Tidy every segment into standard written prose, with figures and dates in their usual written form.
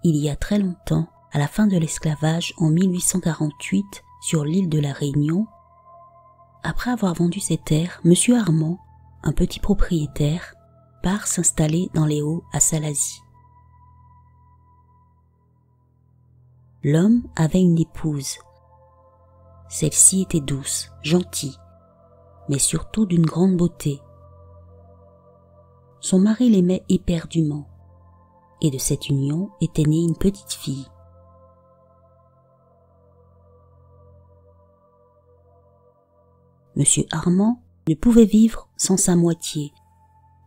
il y a très longtemps, à la fin de l'esclavage en 1848 sur l'île de la Réunion, après avoir vendu ses terres, M. Armand, un petit propriétaire, part s'installer dans les Hauts à Salazie. L'homme avait une épouse. Celle-ci était douce, gentille, mais surtout d'une grande beauté. Son mari l'aimait éperdument, et de cette union était née une petite fille. Monsieur Armand ne pouvait vivre sans sa moitié.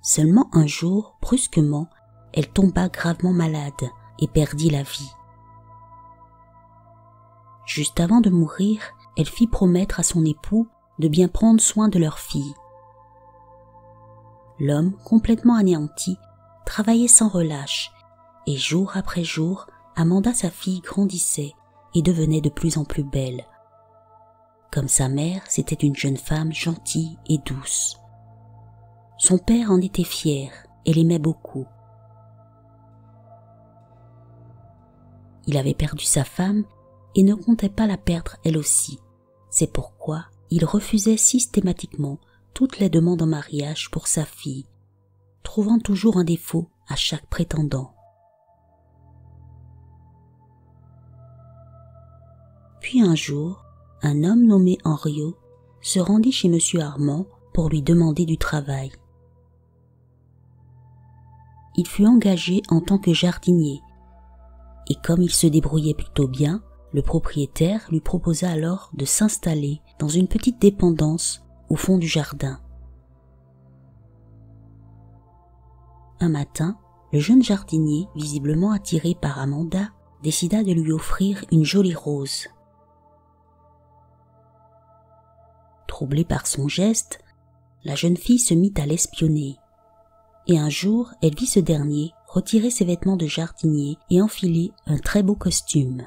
Seulement un jour, brusquement, elle tomba gravement malade et perdit la vie. Juste avant de mourir, elle fit promettre à son époux de bien prendre soin de leur fille. L'homme, complètement anéanti, travaillait sans relâche, et jour après jour, Amanda, sa fille, grandissait et devenait de plus en plus belle. Comme sa mère, c'était une jeune femme gentille et douce. Son père en était fier et l'aimait beaucoup. Il avait perdu sa femme et ne comptait pas la perdre elle aussi. C'est pourquoi il refusait systématiquement toutes les demandes en mariage pour sa fille, trouvant toujours un défaut à chaque prétendant. Puis un jour, un homme nommé Henriot se rendit chez M. Armand pour lui demander du travail. Il fut engagé en tant que jardinier, et comme il se débrouillait plutôt bien, le propriétaire lui proposa alors de s'installer dans une petite dépendance au fond du jardin. Un matin, le jeune jardinier, visiblement attiré par Amanda, décida de lui offrir une jolie rose. Troublée par son geste, la jeune fille se mit à l'espionner. Et un jour, elle vit ce dernier retirer ses vêtements de jardinier et enfiler un très beau costume.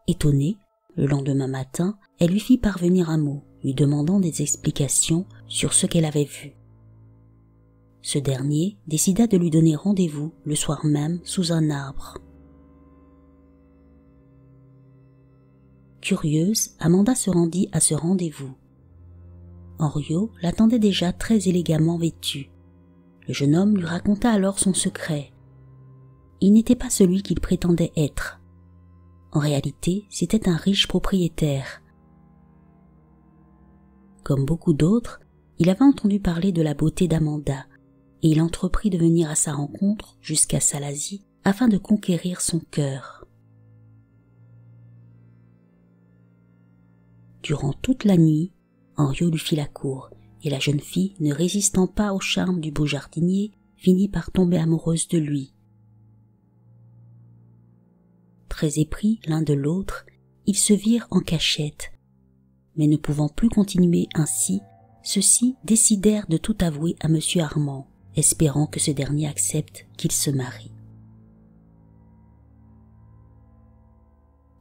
Étonnée, le lendemain matin, elle lui fit parvenir un mot, lui demandant des explications sur ce qu'elle avait vu. Ce dernier décida de lui donner rendez-vous le soir même sous un arbre. Curieuse, Amanda se rendit à ce rendez-vous. Henriot l'attendait déjà très élégamment vêtu. Le jeune homme lui raconta alors son secret. Il n'était pas celui qu'il prétendait être. En réalité, c'était un riche propriétaire. Comme beaucoup d'autres, il avait entendu parler de la beauté d'Amanda, et il entreprit de venir à sa rencontre jusqu'à Salazie afin de conquérir son cœur. Durant toute la nuit, Henriot lui fit la cour, et la jeune fille, ne résistant pas au charme du beau jardinier, finit par tomber amoureuse de lui. Très épris l'un de l'autre, ils se virent en cachette, mais ne pouvant plus continuer ainsi, ceux-ci décidèrent de tout avouer à M. Armand, espérant que ce dernier accepte qu'ils se marient.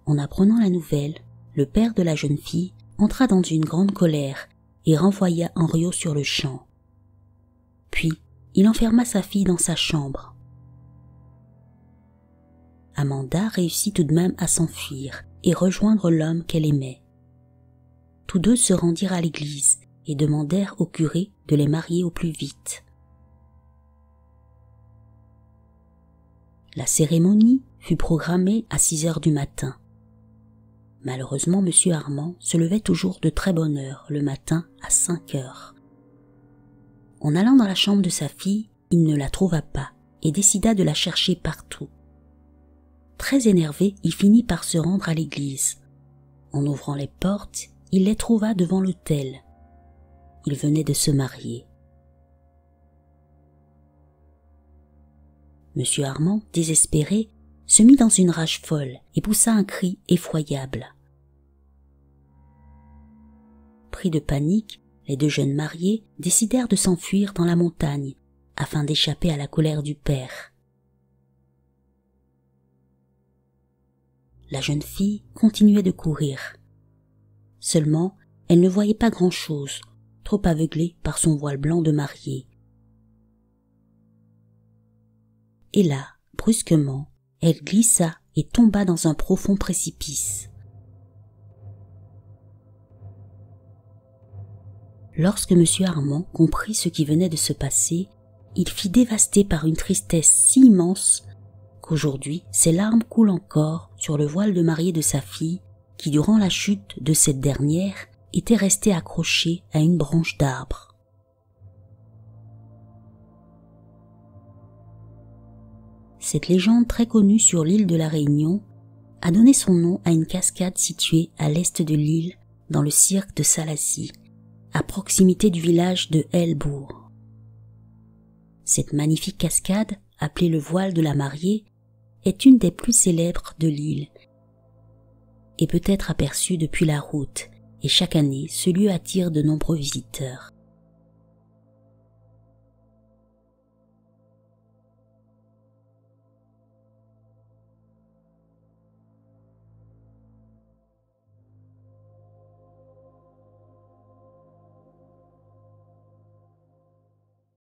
En apprenant la nouvelle, le père de la jeune fille entra dans une grande colère et renvoya Henriot sur le champ. Puis, il enferma sa fille dans sa chambre. Amanda réussit tout de même à s'enfuir et rejoindre l'homme qu'elle aimait. Tous deux se rendirent à l'église et demandèrent au curé de les marier au plus vite. La cérémonie fut programmée à 6 heures du matin. Malheureusement, M. Armand se levait toujours de très bonne heure le matin à 5 heures. En allant dans la chambre de sa fille, il ne la trouva pas et décida de la chercher partout. Très énervé, il finit par se rendre à l'église. En ouvrant les portes, il les trouva devant l'autel. Ils venaient de se marier. M. Armand, désespéré, se mit dans une rage folle et poussa un cri effroyable. Pris de panique, les deux jeunes mariés décidèrent de s'enfuir dans la montagne afin d'échapper à la colère du père. La jeune fille continuait de courir. Seulement, elle ne voyait pas grand-chose, trop aveuglée par son voile blanc de mariée. Et là, Brusquement, elle glissa et tomba dans un profond précipice. Lorsque M. Armand comprit ce qui venait de se passer, il fut dévasté par une tristesse si immense qu'aujourd'hui ses larmes coulent encore sur le voile de mariée de sa fille qui, durant la chute de cette dernière, était restée accrochée à une branche d'arbre. Cette légende très connue sur l'île de la Réunion a donné son nom à une cascade située à l'est de l'île dans le cirque de Salazie, à proximité du village de Helbourg. Cette magnifique cascade, appelée le voile de la mariée, est une des plus célèbres de l'île et peut être aperçue depuis la route, et chaque année ce lieu attire de nombreux visiteurs.